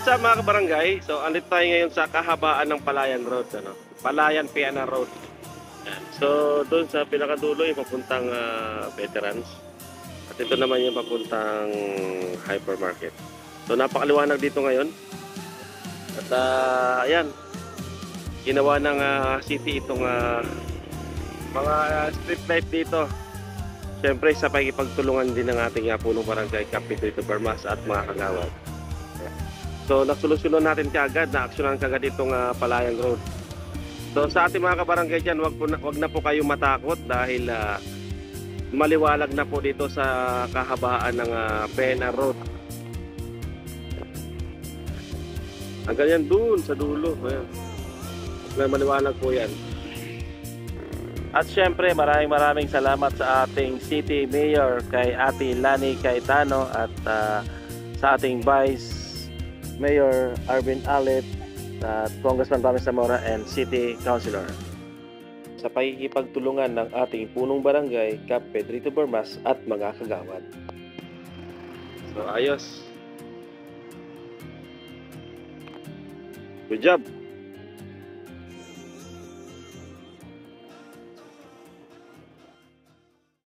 what's up mga kabarangay? So, andito tayo ngayon sa kahabaan ng Palayan Road, ano? Palayan Piana Road. Yan. So, doon sa pinakadulo yung papuntang Veterans. At ito naman yung papuntang hypermarket. So, napakaliwanag dito ngayon. At ayan, ginawa ng city itong mga street light dito. Siyempre, sa pakikipagtulungan din ng ating punong barangay, Kapitolyo Permas at mga kagawad. So, nagsolusyonan natin kaagad, na-aksyonan kaagad itong Palayan Road. So, sa ating mga kabarangay dyan, wag na po kayo matakot dahil maliwalag na po dito sa kahabaan ng Piana Road. Hanggang yan dun sa dulo. Ayan. Maliwalag po yan. At syempre, maraming salamat sa ating City Mayor, kay Ate Lani Cayetano, at sa ating Vice Mayor Arvin Alep, at Congressman Bami Zamora and City Councilor sa pakikipagtulungan ng ating punong barangay, Kap Pedrito Bermas at mga kagawad. So ayos. Good job.